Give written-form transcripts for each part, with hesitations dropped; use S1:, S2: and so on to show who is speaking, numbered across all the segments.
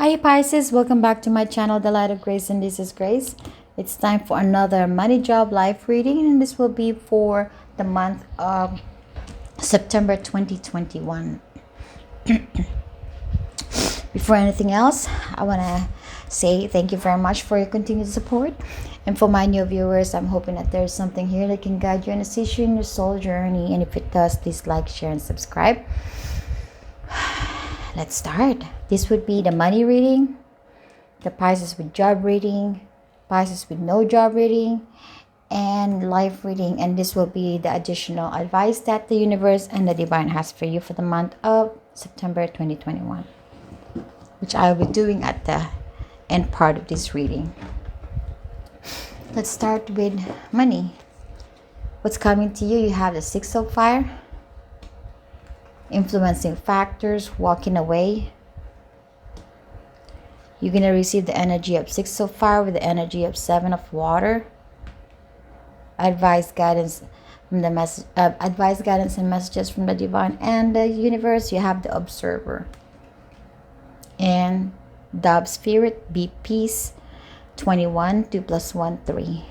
S1: Hi Pisces, welcome back to my channel, The Light of Grace, and this is Grace. It's time for another money, job, life reading, and this will be for the month of September 2021. Before anything else, I want to say thank you very much for your continued support. And for my new viewers, I'm hoping that there's something here that can guide you and assist you in your soul journey. And if it does, please like, share, and subscribe. Let's start. This would be the money reading, the Pisces with job reading, Pisces with no job reading, and life reading. And this will be the additional advice that the universe and the divine has for you for the month of September 2021, which I will be doing at the end part of this reading. Let's start with money. What's coming to you? You have the Six of Fire, influencing factors, walking away. You're going to receive the energy of Six of Fire with the energy of Seven of Water. Advice, guidance from the advice, guidance, and messages from the divine and the universe. You have the Observer. And Dove Spirit, be peace. 21, 2 plus 1, 3.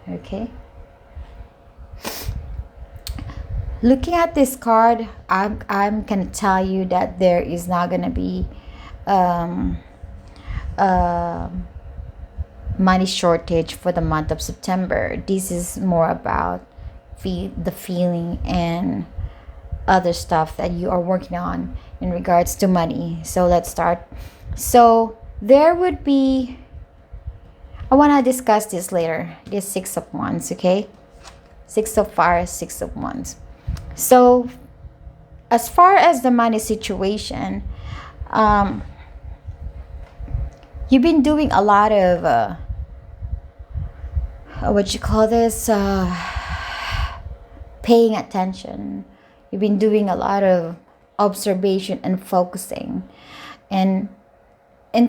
S1: Okay. Looking at this card, I'm gonna tell you that there is not gonna be money shortage for the month of September. This is more about the feeling and other stuff that you are working on in regards to money. So let's start. So there would be, I want to discuss this later, this Six of Wands, okay? Six of Fire, Six of Wands. So as far as the money situation, you've been doing a lot of what you call this, paying attention. You've been doing a lot of observation and focusing and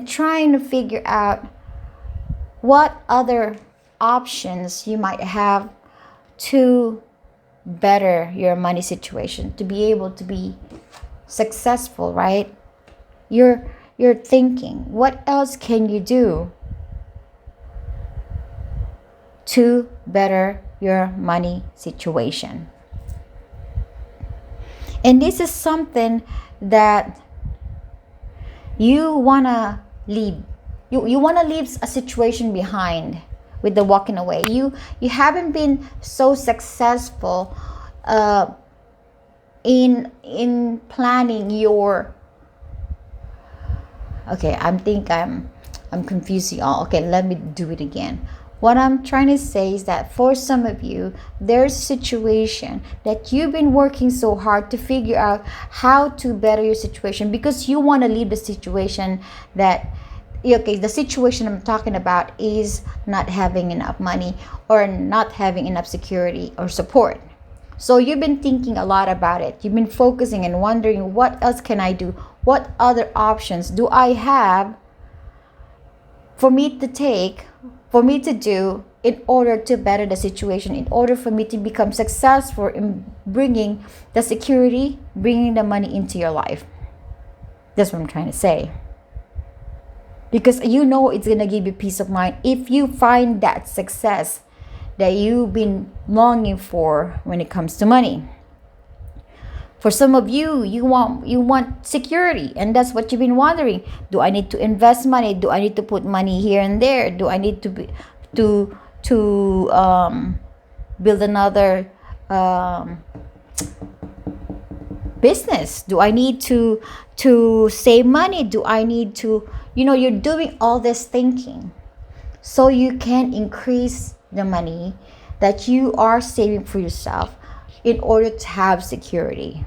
S1: trying to figure out what other options you might have to better your money situation, to be able to be successful, right? You're thinking, what else can you do to better your money situation? And this is something that you want to leave. You want to leave a situation behind with the walking away. You haven't been so successful in planning your. Okay, I'm confusing all. Okay, let me do it again. What I'm trying to say is that for some of you, there's a situation that you've been working so hard to figure out how to better your situation because you want to leave the situation that, okay, the situation I'm talking about is not having enough money or not having enough security or support. So you've been thinking a lot about it. You've been focusing and wondering, what else can I do? What other options do I have for me to take, for me to do in order to better the situation, in order for me to become successful in bringing the security, bringing the money into your life? That's what I'm trying to say. Because you know it's going to give you peace of mind if you find that success that you've been longing for when it comes to money. For some of you, you want security, and that's what you've been wondering. Do I need to invest money? Do I need to put money here and there? Do I need to build another business? Do I need to save money? Do I need to, you're doing all this thinking so you can increase the money that you are saving for yourself in order to have security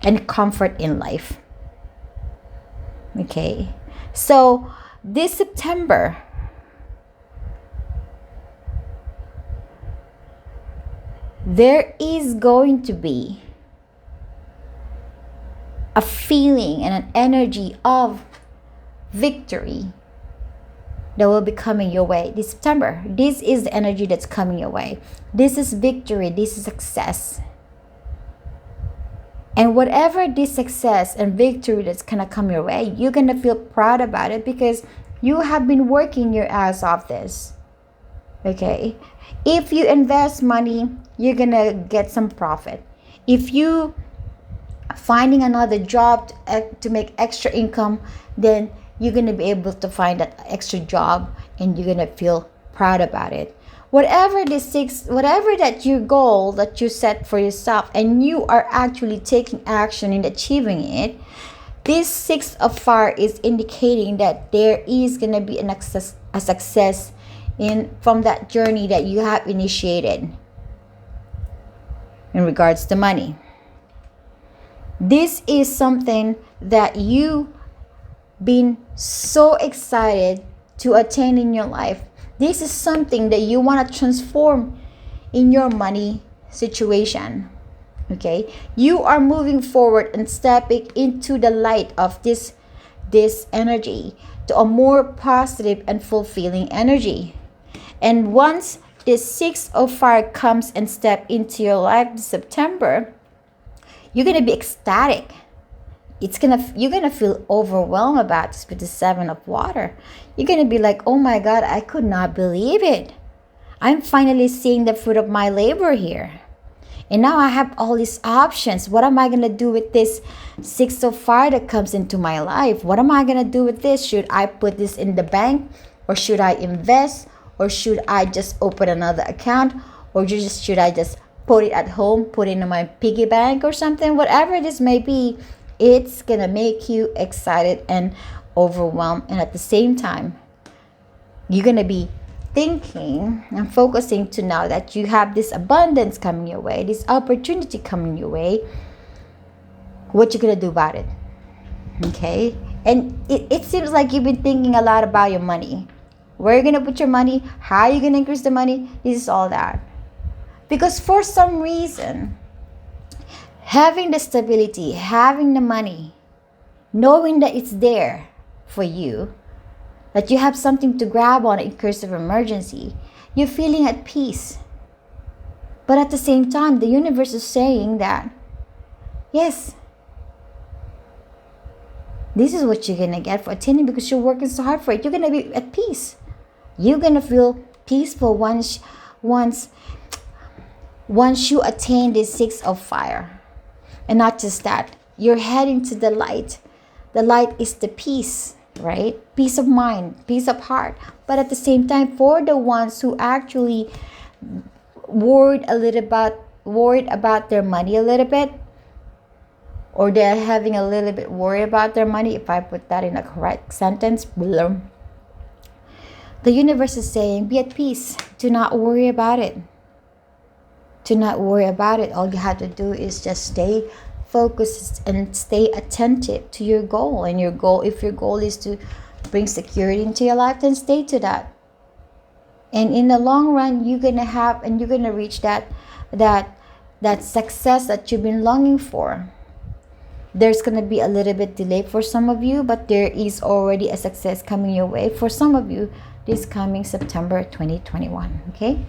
S1: and comfort in life. Okay, so this September, there is going to be a feeling and an energy of victory that will be coming your way this September. This is the energy that's coming your way. This is victory. This is success. And whatever this success and victory that's gonna come your way, you're gonna feel proud about it because you have been working your ass off this. Okay? If you invest money, you're gonna get some profit. If you finding another job to make extra income, then you're gonna be able to find that extra job and you're gonna feel proud about it. Whatever that your goal that you set for yourself and you are actually taking action in achieving it, this six of fire is indicating that there is gonna be a success in from that journey that you have initiated in regards to money. This is something that you been so excited to attain in your life. This is something that you want to transform in your money situation. Okay? You are moving forward and stepping into the light of this energy to a more positive and fulfilling energy. And once this six of fire comes and step into your life this September, you're gonna be ecstatic. You're gonna feel overwhelmed about this with the seven of water. You're gonna be like, oh my god, I could not believe it. I'm finally seeing the fruit of my labor here. And now I have all these options. What am I gonna do with this six of fire that comes into my life? What am I gonna do with this? Should I put this in the bank? Or should I invest? Or should I just open another account? Or should I just put it at home, put it in my piggy bank or something? Whatever this may be, it's gonna make you excited and overwhelmed. And at the same time, you're gonna be thinking and focusing to know that you have this abundance coming your way, this opportunity coming your way. What you gonna do about it? Okay? And it seems like you've been thinking a lot about your money. Where are you gonna put your money? How are you gonna increase the money? This is all that. Because for some reason, having the stability, having the money, knowing that it's there for you, that you have something to grab on in case of emergency, you're feeling at peace. But at the same time, the universe is saying that, yes, this is what you're gonna get for attaining because you're working so hard for it. You're gonna be at peace. You're gonna feel peaceful once you attain this six of fire. And not just that, you're heading to the light. The light is the peace, right? Peace of mind, peace of heart. But at the same time, for the ones who actually worried about their money a little bit, or they're having a little bit worry about their money, if I put that in a correct sentence, the universe is saying, be at peace. Do not worry about it. Do not worry about it. All you have to do is just stay focused and stay attentive to your goal. And your goal, if your goal is to bring security into your life, then stay to that. And in the long run, you're gonna reach that success that you've been longing for. There's gonna be a little bit delay for some of you, but there is already a success coming your way for some of you this coming September 2021. Okay.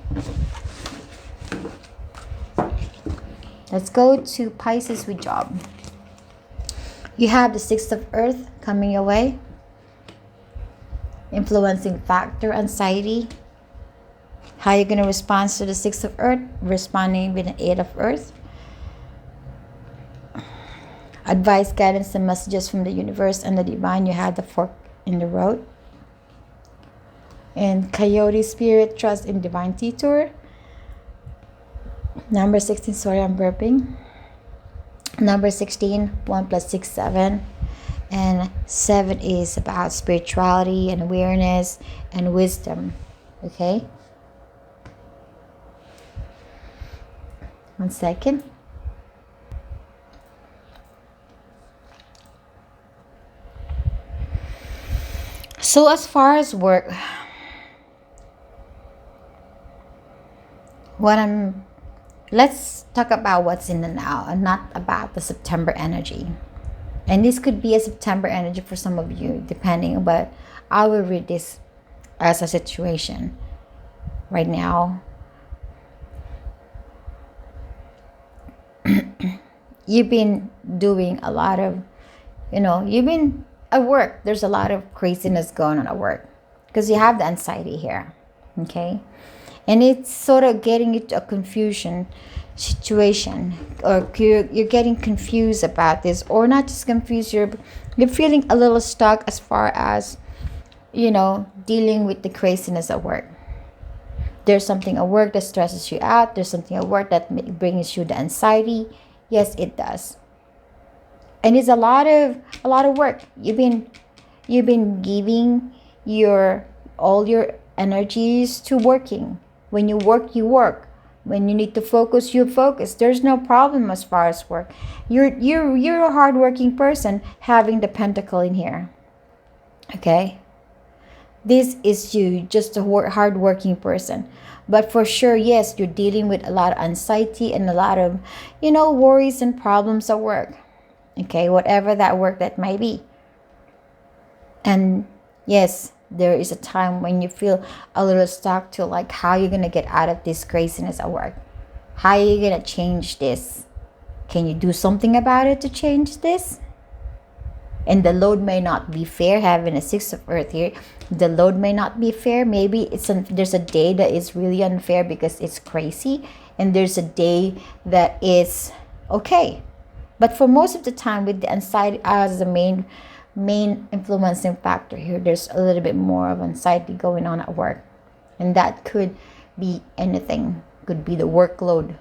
S1: Let's go to Pisces with job. You have the Six of Earth coming your way. Influencing factor, anxiety. How you're going to respond to the Six of Earth? Responding with an Eight of Earth. Advice, guidance, and messages from the universe and the divine. You have the Fork in the Road. And Coyote Spirit, trust in divine teacher. Number 16, sorry, I'm burping. Number 16, 1 plus 6, 7. And 7 is about spirituality and awareness and wisdom. Okay? 1 second. So as far as work, let's talk about what's in the now and not about the September energy. And this could be a September energy for some of you, depending, but I will read this as a situation right now. you've been doing a lot of, you've been at work. There's a lot of craziness going on at work because you have the anxiety here. Okay. And it's sort of getting into a confusion situation, or you're getting confused about this, or not just confused, you're feeling a little stuck as far as, dealing with the craziness at work. There's something at work that stresses you out. There's something at work that brings you the anxiety. Yes, it does. And it's a lot of work. You've been giving all your energies to working. When you work, you work. When you need to focus, you focus. There's no problem as far as work. You're a hardworking person having the pentacle in here. Okay? This is you, just a hardworking person. But for sure, yes, you're dealing with a lot of anxiety and a lot of, worries and problems at work. Okay, whatever that work that might be. And yes, there is a time when you feel a little stuck to like how you're going to get out of this craziness at work. How are you going to change this? Can you do something about it to change this? And the load may not be fair. Having a 6 of Earth here, the load may not be fair. Maybe there's a day that is really unfair because it's crazy, and there's a day that is okay. But for most of the time, with the anxiety as the main influencing factor here, there's a little bit more of anxiety going on at work, and that could be anything. Could be the workload,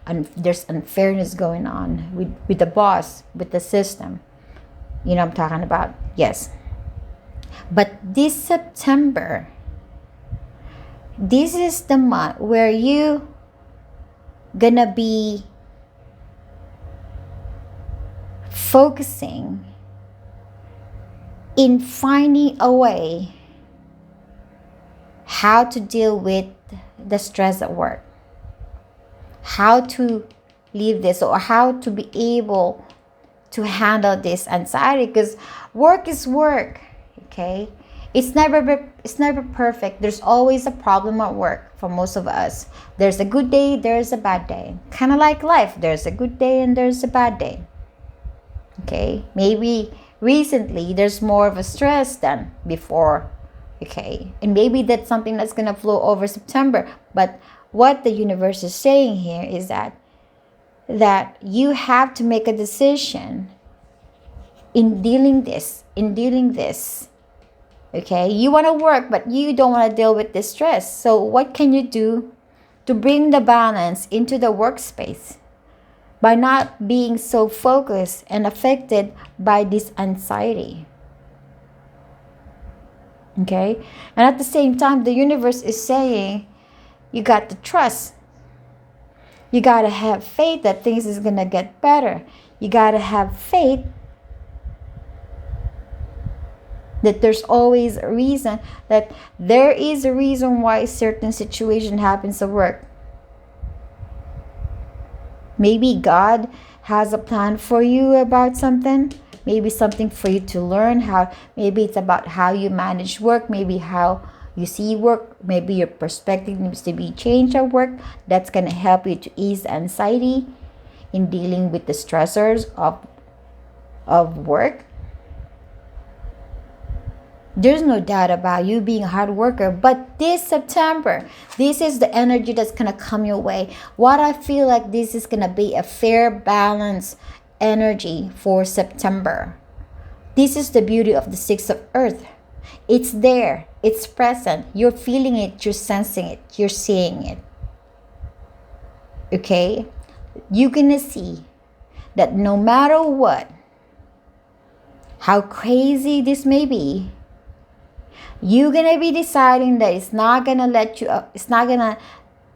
S1: and there's unfairness going on with the boss, with the system. I'm talking about, yes. But this September, this is the month where you gonna be focusing in finding a way how to deal with the stress at work, how to leave this, or how to be able to handle this anxiety, because work is work. Okay, it's never perfect. There's always a problem at work for most of us. There's a good day, there's a bad day, kind of like life. There's a good day and there's a bad day. Okay, maybe recently there's more of a stress than before. Okay, and maybe that's something that's gonna flow over September. But what the universe is saying here is that you have to make a decision in dealing this. Okay, you want to work, but you don't want to deal with this stress. So what can you do to bring the balance into the workspace by not being so focused and affected by this anxiety? Okay, and at the same time, the universe is saying you got to trust. You got to have faith that things is going to get better. You got to have faith that there's always a reason, that there is a reason why certain situation happens at work. Maybe God has a plan for you about something. Maybe something for you to learn. Maybe it's about how you manage work. Maybe how you see work. Maybe your perspective needs to be changed at work. That's going to help you to ease anxiety in dealing with the stressors of work. There's no doubt about you being a hard worker, but this September, this is the energy that's going to come your way. What I feel like this is going to be a fair, balanced energy for September. This is the beauty of the 6 of Earth. It's there. It's present. You're feeling it. You're sensing it. You're seeing it. Okay? You're going to see that no matter what, how crazy this may be, you're going to be deciding that it's not going to let you up. It's not going to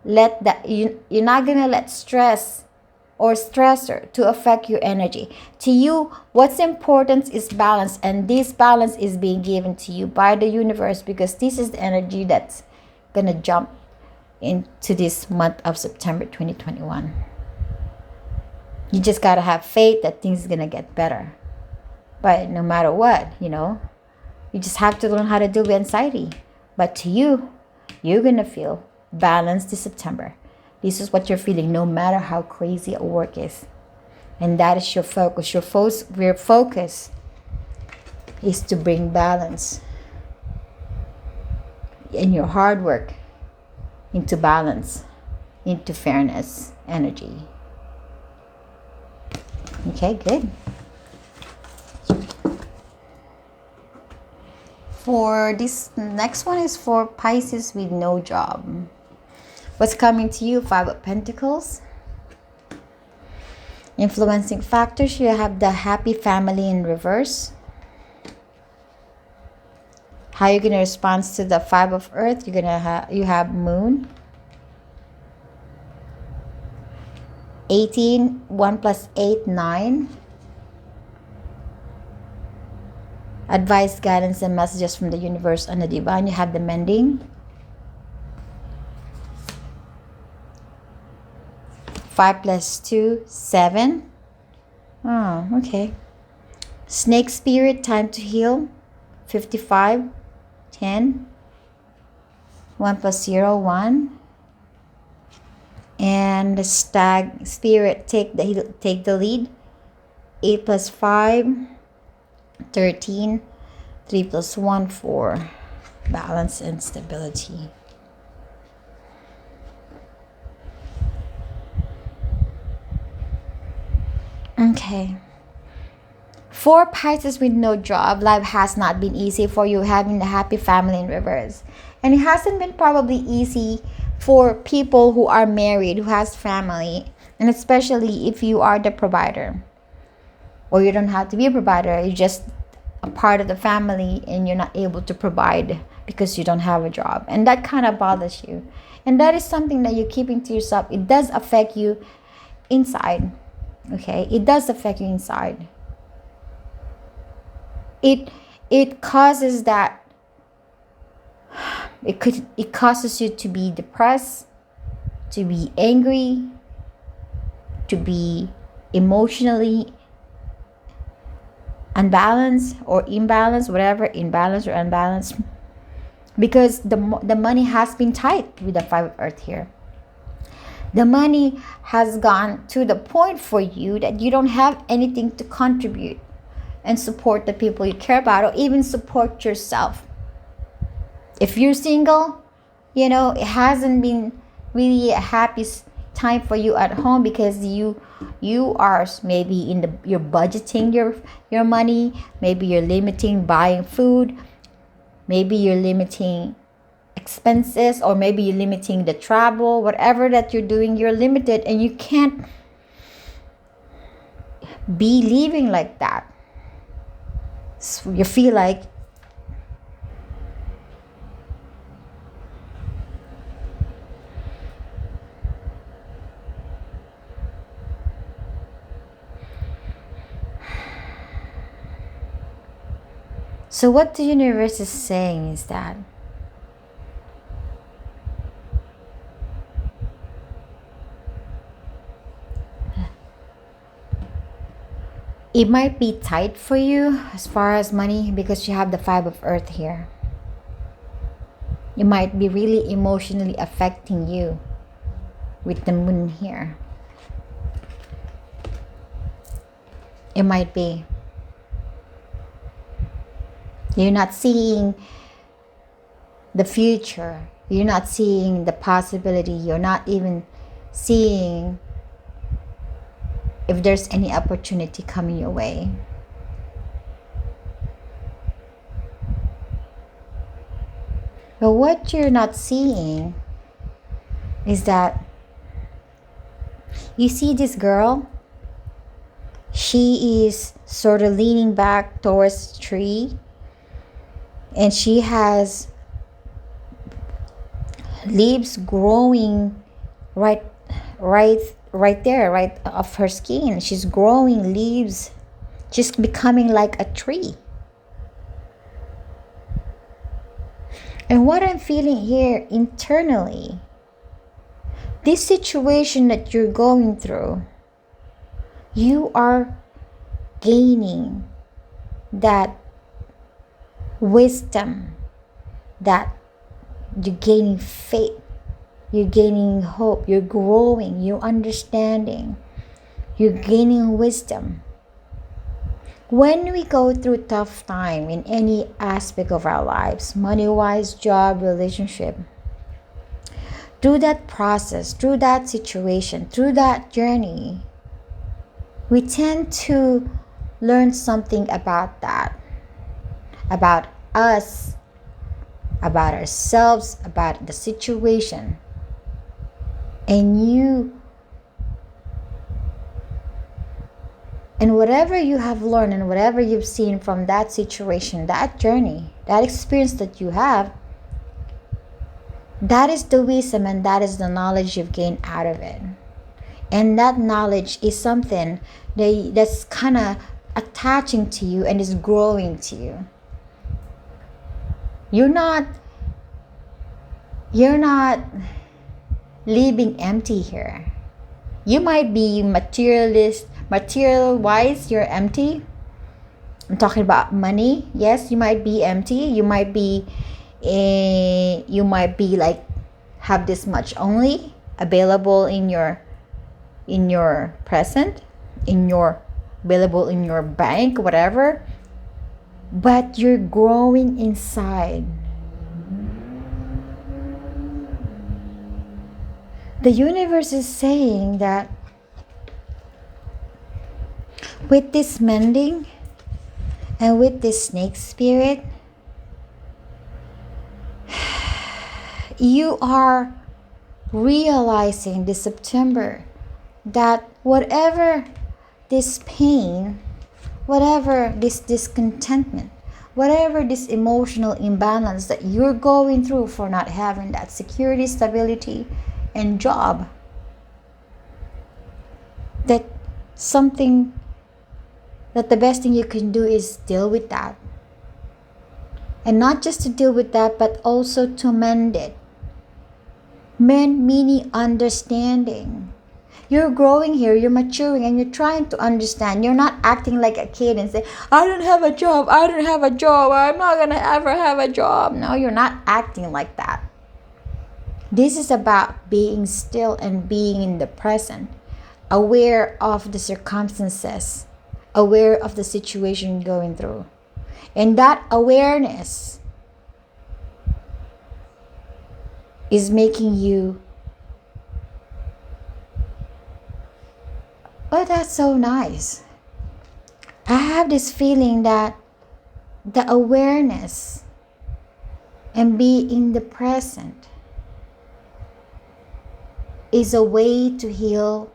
S1: let that, you're not going to let stress or stressor to affect your energy. To you, what's important is balance, and this balance is being given to you by the universe, because this is the energy that's going to jump into this month of September 2021. You just got to have faith that things are going to get better. But no matter what, you just have to learn how to deal with anxiety. But to you, you're going to feel balanced this September. This is what you're feeling, no matter how crazy at work is. And that is your focus. Your focus is to bring balance in your hard work into balance, into fairness energy. Okay, good. For this next one is for Pisces with no job. What's coming to you? Five of Pentacles. Influencing factors, you have the happy family in reverse. How you're going to respond to the Five of Earth? You have Moon. 18, 1 plus 8, 9. Advice, guidance, and messages from the universe and the divine. You have the Mending. 5 plus 2, 7. Oh, okay. Snake spirit, time to heal. 55, 10. 1 plus 0, 1. And the stag spirit, take the lead. 8 plus 5, 13. 3 plus 1, 4. Balance and stability. Okay. For Pisces with no job, life has not been easy for you, having the happy family in reverse. And it hasn't been probably easy for people who are married, who has family, and especially if you are the provider. Or you don't have to be a provider, you're just a part of the family and you're not able to provide because you don't have a job. And that kind of bothers you. And that is something that you're keeping to yourself. It does affect you inside. Okay, it does affect you inside. It causes that it causes you to be depressed, to be angry, to be emotionally unbalanced or imbalanced, whatever, imbalanced or unbalanced, because the money has been tight with the Five of Earth here. The money has gone to the point for you that you don't have anything to contribute and support the people you care about, or even support yourself. If you're single, it hasn't been really a happy time for you at home because you are maybe you're budgeting your money, maybe you're limiting buying food, maybe you're limiting expenses, or maybe you're limiting the travel. Whatever that you're doing, you're limited, and you can't be living like that. So you feel like so what the universe is saying is that it might be tight for you as far as money because you have the Five of Earth here. It might be really emotionally affecting you with the Moon here. It might be. You're not seeing the future. You're not seeing the possibility. You're not even seeing if there's any opportunity coming your way. But what you're not seeing is that you see this girl, she is sort of leaning back towards the tree, and she has leaves growing right there, right off her skin. She's growing leaves, just becoming like a tree. And what I'm feeling here internally, this situation that you're going through, you are gaining that wisdom, that you're gaining faith, you're gaining hope, you're growing, you're understanding, You're gaining wisdom. When we go through tough time in any aspect of our lives, money-wise, job, relationship, through that process, through that situation, through that journey, we tend to learn something about that, about us, about ourselves, about the situation. And whatever you have learned and whatever you've seen from that situation, that journey, that experience that you have, that is the wisdom and that is the knowledge you've gained out of it. And that knowledge is something that's kind of attaching to you and is growing to you. You're not leaving empty here. You might be material wise, you're empty. I'm talking about money. Yes, you might be empty. You might be like have this much only available in your present, available in your bank, whatever. But you're growing inside. The universe is saying that with this mending and with this snake spirit, you are realizing this September that whatever this pain, whatever this discontentment, whatever this emotional imbalance that you're going through for not having that security, stability, and job, that the best thing you can do is deal with that. And not just to deal with that, but also to mend it. Mend meaning understanding. You're growing here, you're maturing, and you're trying to understand. You're not acting like a kid and say, I don't have a job, I'm not gonna ever have a job. No, you're not acting like that. This is about being still and being in the present, aware of the circumstances, aware of the situation you're going through. And that awareness is making you, oh, that's so nice. I have this feeling that the awareness and being in the present is a way to heal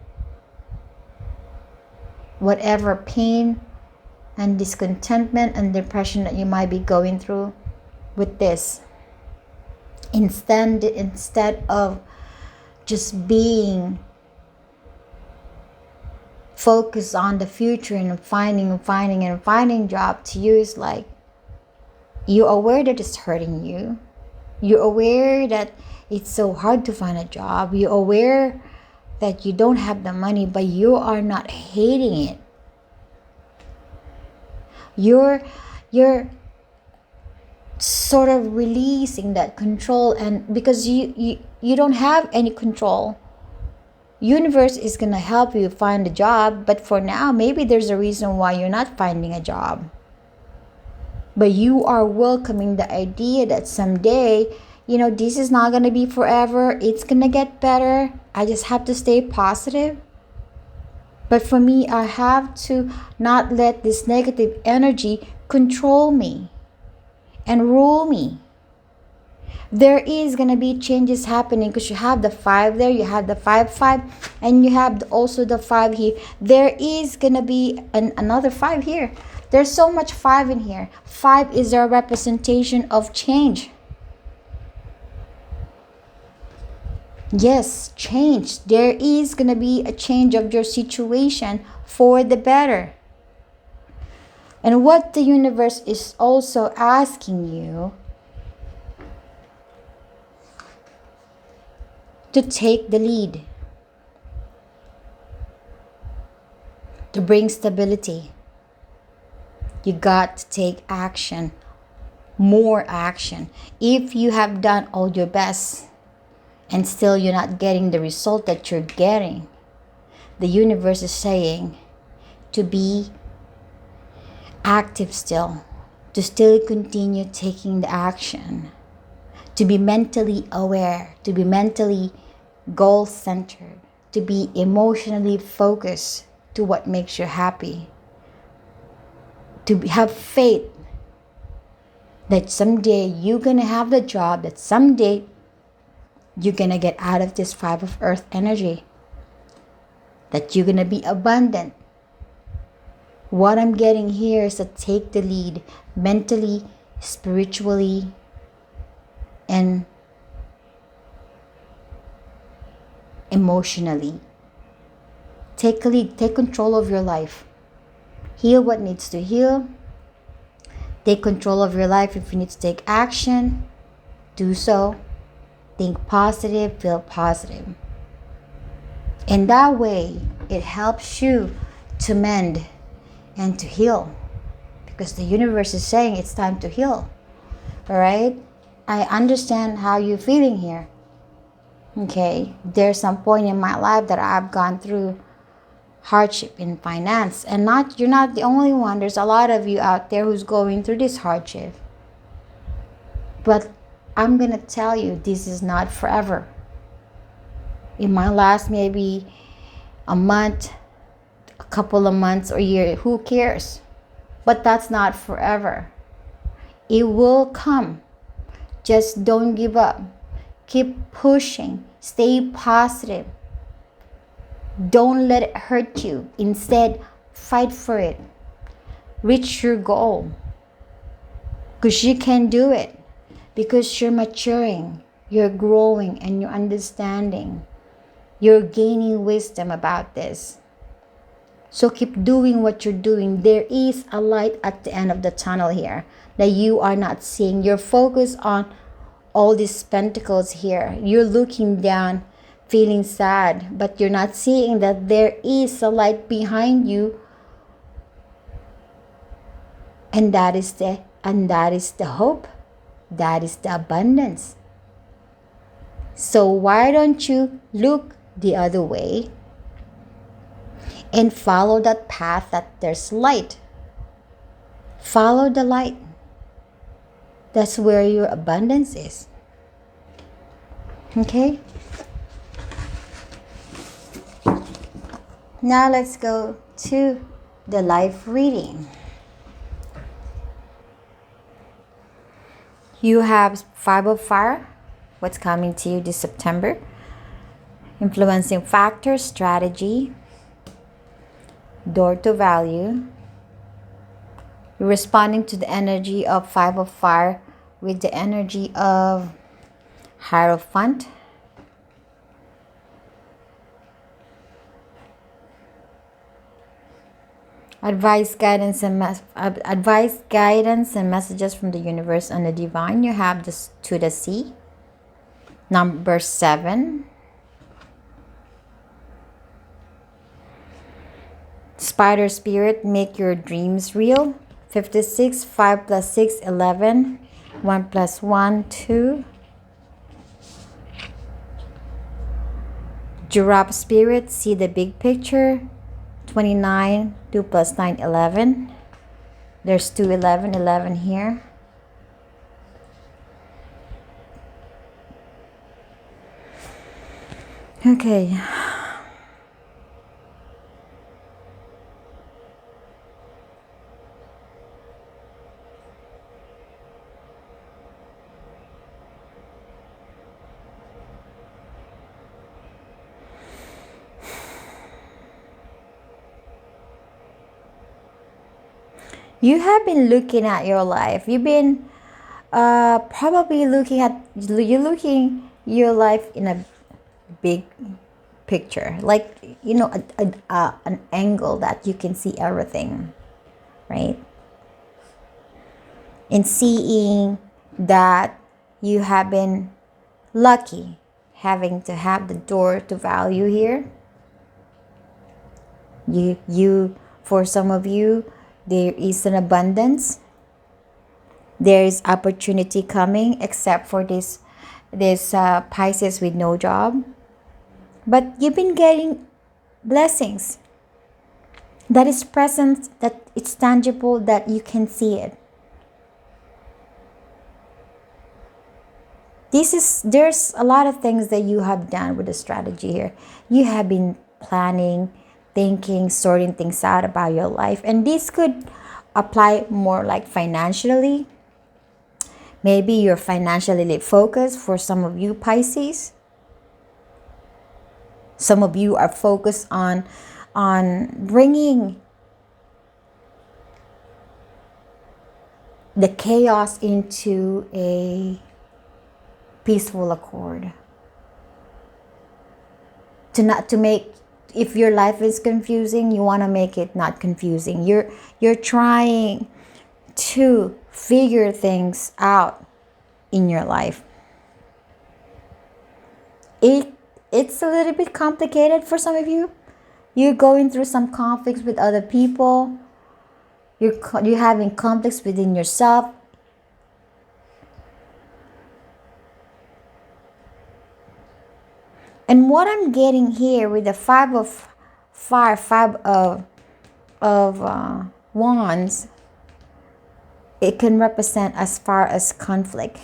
S1: whatever pain and discontentment and depression that you might be going through with this. Instead of just being focused on the future and finding job, to you is like you're aware that it's hurting you. You're aware that it's so hard to find a job. You're aware that you don't have the money, but you are not hating it. You're sort of releasing that control, and because you don't have any control, universe is gonna help you find a job. But for now, maybe there's a reason why you're not finding a job. But you are welcoming the idea that someday, this is not gonna be forever. It's gonna get better. I just have to stay positive. But for me, I have to not let this negative energy control me and rule me. There is going to be changes happening because you have the 5 there, you have the 5, and you have also the 5 here. There is going to be another 5 here. There's so much 5 in here. 5 is a representation of change. Yes, change. There is going to be a change of your situation for the better. And what the universe is also asking you to take the lead, to bring stability. You got to take action, more action. If you have done all your best and still you're not getting the result that you're getting, the universe is saying to be active still, to still continue taking the action, to be mentally aware, to be mentally goal centered, to be emotionally focused to what makes you happy, to have faith that someday you're gonna have the job, that someday you're gonna get out of this 5 of earth energy, that you're gonna be abundant. What I'm getting here is to take the lead mentally, spiritually, and emotionally. Take a lead, take control of your life. Heal what needs to heal. Take control of your life. If you need to take action, do so. Think positive, feel positive. And that way, it helps you to mend and to heal. Because the universe is saying it's time to heal. All right? I understand how you're feeling here. Okay? There's some point in my life that I've gone through hardship in finance. And you're not the only one. There's a lot of you out there who's going through this hardship. But I'm going to tell you, this is not forever. It might last maybe a month, a couple of months, or a year. Who cares? But that's not forever. It will come. Just don't give up. Keep pushing. Stay positive. Don't let it hurt you. Instead, fight for it. Reach your goal. Because you can do it. Because you're maturing. You're growing and you're understanding. You're gaining wisdom about this. So keep doing what you're doing. There is a light at the end of the tunnel here that you are not seeing. You're focused on all these pentacles here. You're looking down, feeling sad, but you're not seeing that there is a light behind you. And that is the hope. That is the abundance. So why don't you look the other way and follow that path that there's light? Follow the light. That's where your abundance is. Okay? Now let's go to the life reading. You have 5 of Fire. What's coming to you this September? Influencing factors, strategy, door to value. You're responding to the energy of 5 of Fire with the energy of Hierophant. Advice, guidance, and messages from the universe and the divine. You have this to the sea. Number 7. Spider spirit, make your dreams real. 56. 5 plus 6, 11. 1 plus 1, 2. Giraffe spirit, see the big picture. 29. 2 plus 9, 11. There's 2, 11, 11 here. Okay. You have been looking at your life. You've been probably looking your life in a big picture, like an angle that you can see everything, right? And seeing that you have been lucky having to have the door to value here. You for some of you, there is an abundance. There is opportunity coming, except for this Pisces with no job. But you've been getting blessings that is present, that it's tangible, that you can see it. There's a lot of things that you have done with the strategy here. You have been planning, thinking, sorting things out about your life, and this could apply more like financially. Maybe you're financially focused for some of you Pisces. Some of you are focused on bringing the chaos into a peaceful accord. To make, if your life is confusing, you want to make it not confusing. You're trying to figure things out in your life. It's a little bit complicated for some of you. You're going through some conflicts with other people. You're having conflicts within yourself. And what I'm getting here with the five of wands, it can represent as far as conflict.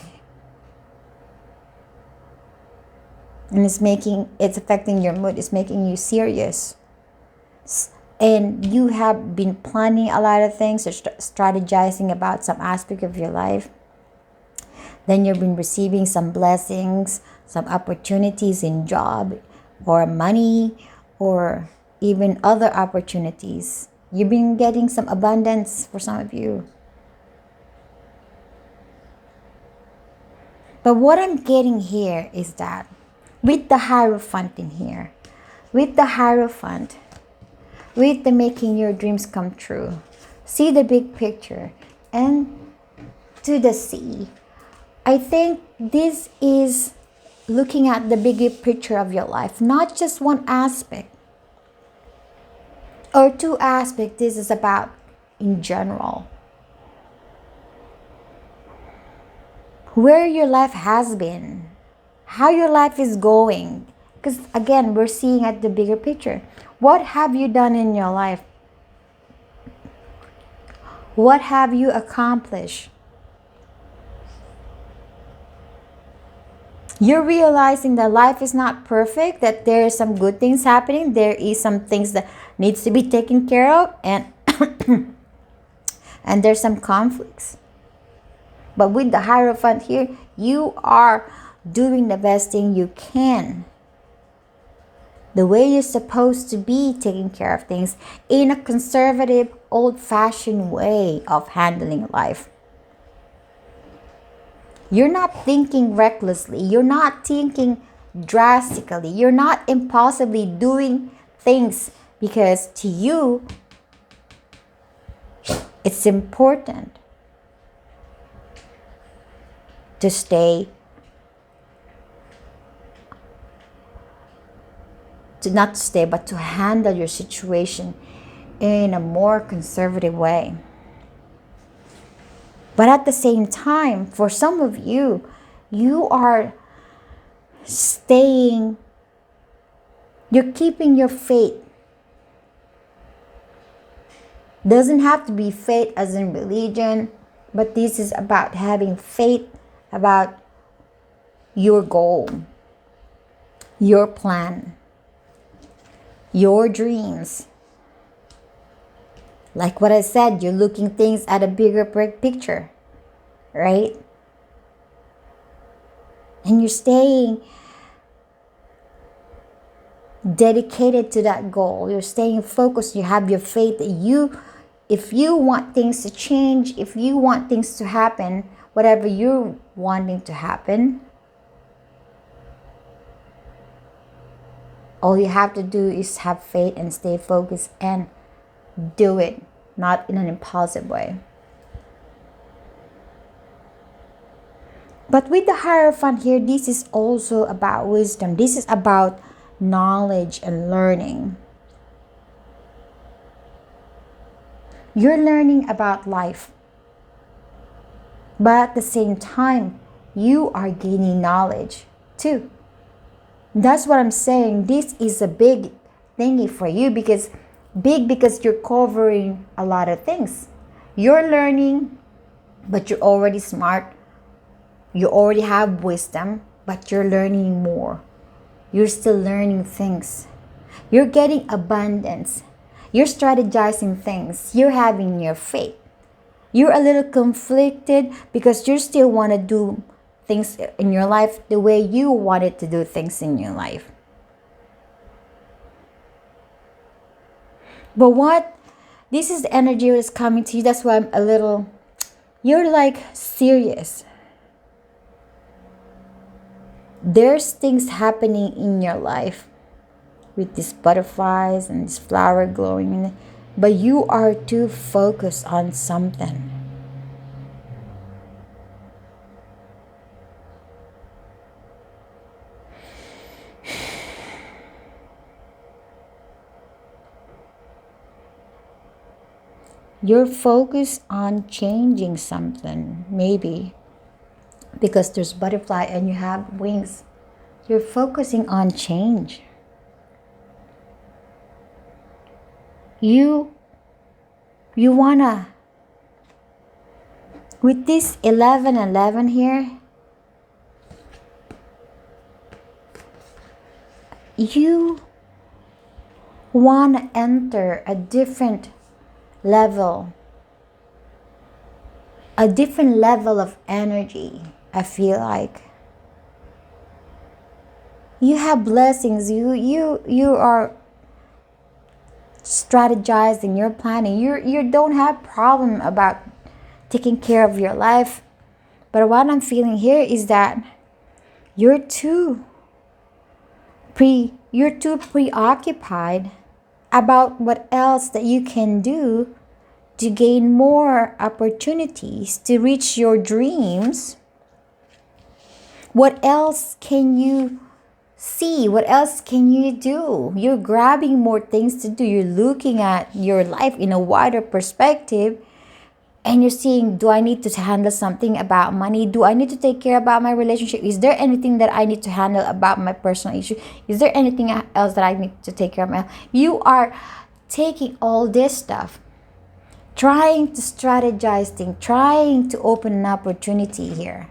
S1: And it's affecting your mood. It's making you serious. And you have been planning a lot of things or strategizing about some aspect of your life. Then you've been receiving some blessings, some opportunities in job or money or even other opportunities. You've been getting some abundance for some of you. But what I'm getting here is that with the Hierophant in here, with the Hierophant, with the making your dreams come true, see the big picture and to the sea. I think this is looking at the bigger picture of your life, not just one aspect or two aspects. This is about in general. Where your life has been, how your life is going. Because again, we're seeing at the bigger picture. What have you done in your life? What have you accomplished? You're realizing that life is not perfect, that there are some good things happening. There is some things that needs to be taken care of, and and there's some conflicts. But with the Hierophant here, you are doing the best thing you can. The way you're supposed to be taking care of things in a conservative, old-fashioned way of handling life. You're not thinking recklessly. You're not thinking drastically. You're not impulsively doing things because to you, it's important to stay, not to stay, but to handle your situation in a more conservative way. But at the same time, for some of you, you are staying, you're keeping your faith. Doesn't have to be faith as in religion, but this is about having faith about your goal, your plan, your dreams. Like what I said, you're looking things at a bigger picture, right? And you're staying dedicated to that goal. You're staying focused. You have your faith that if you want things to change, if you want things to happen, whatever you're wanting to happen, all you have to do is have faith and stay focused and do it, not in an impulsive way. But with the Hierophant here, this is also about wisdom. This is about knowledge and learning. You're learning about life. But at the same time, you are gaining knowledge too. That's what I'm saying. This is a big thingy for you, because you're covering a lot of things. You're learning, but you're already smart. You already have wisdom, but you're learning more. You're still learning things. You're getting abundance. You're strategizing things. You're having your faith. You're a little conflicted because you still want to do things in your life the way you wanted to do things in your life. But what? This is the energy that's coming to you. That's why I'm a little, you're like serious. There's things happening in your life with these butterflies and this flower glowing in it, but you are too focused on something. You're focused on changing something, maybe because there's butterfly and you have wings. You're focusing on change. You wanna, with this 1111 here, you wanna enter a different level of energy. I feel like you have blessings. You are strategizing. You're planning. You don't have problem about taking care of your life. But what I'm feeling here is that you're too preoccupied about what else that you can do to gain more opportunities to reach your dreams. What else can you see? What else can you do? You're grabbing more things to do. You're looking at your life in a wider perspective, and you're seeing, do I need to handle something about money? Do I need to take care about my relationship? Is there anything that I need to handle about my personal issue? Is there anything else that I need to take care of? You are taking all this stuff, trying to strategize things, trying to open an opportunity here.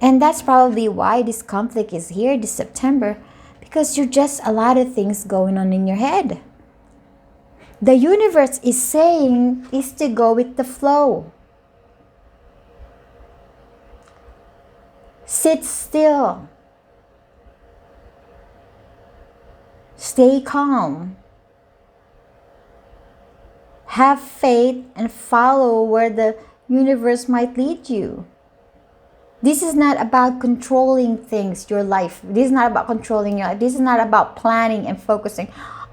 S1: And that's probably why this conflict is here this September, because you're just a lot of things going on in your head. The universe is saying is to go with the flow. Sit still. Stay calm. Have faith and follow where the universe might lead you. This is not about controlling things, your life. This is not about controlling your life. This is not about planning and focusing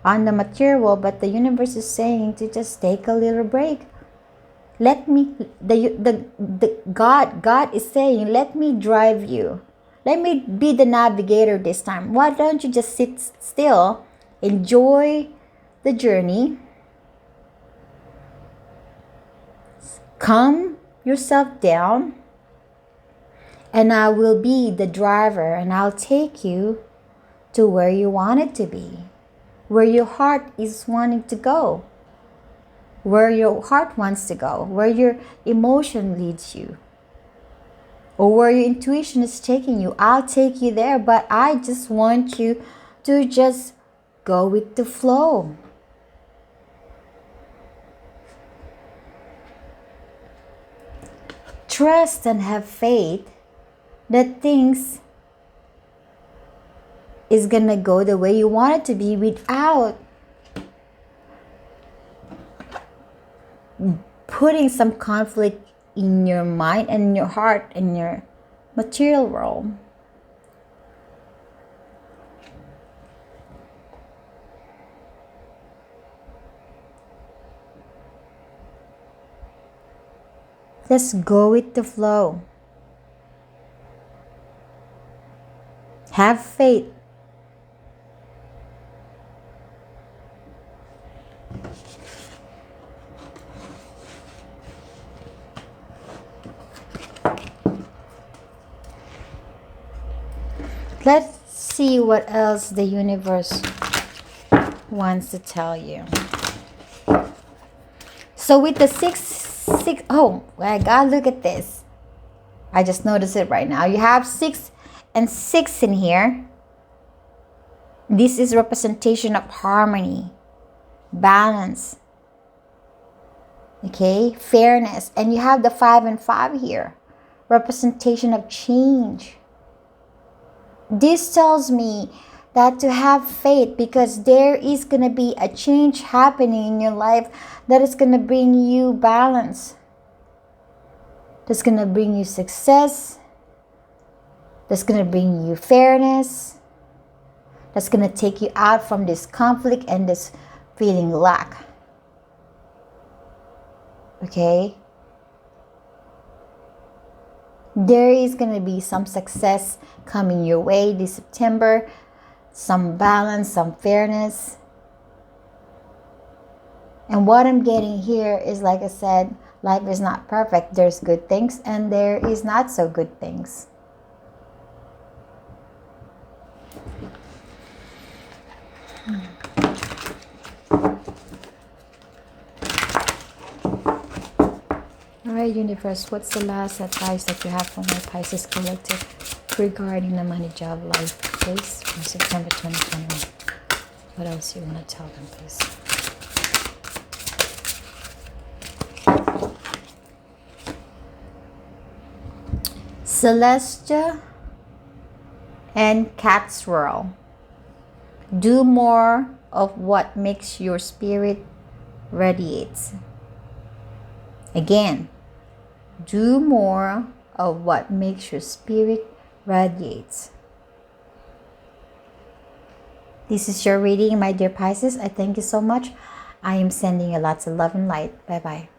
S1: on the material, but the universe is saying to just take a little break. Let me, God is saying, let me drive you. Let me be the navigator this time. Why don't you just sit still, enjoy the journey, calm yourself down, and I will be the driver, and I'll take you to where you want it to be, where your heart is wanting to go, where your heart wants to go, where your emotion leads you, or where your intuition is taking you. I'll take you there, but I just want you to just go with the flow. Trust and have faith that things is gonna go the way you want it to be without putting some conflict in your mind and in your heart and your material world. Just go with the flow. Have faith. Let's see what else the universe wants to tell you? So with the six, oh my God, look at this. I just noticed it right now. You have 6 and 6 in here. This is representation of harmony, balance, okay, fairness. And you have the 5 and 5 here, representation of change. This tells me that to have faith, because there is going to be a change happening in your life that is going to bring you balance, that's going to bring you success, that's going to bring you fairness, that's going to take you out from this conflict and this feeling lack. Okay? There is going to be some success coming your way this September, some balance, some fairness. And what I'm getting here is, like I said, life is not perfect. There's good things and there is not so good things. Alright, universe, what's the last advice that you have for my Pisces collective regarding the money, job, life, please, from September 2021? What else you want to tell them, please? Celestia and Catswirl. Do more of what makes your spirit radiates. Again, do more of what makes your spirit radiates. This is your reading, my dear Pisces. I thank you so much. I am sending you lots of love and light. Bye-bye.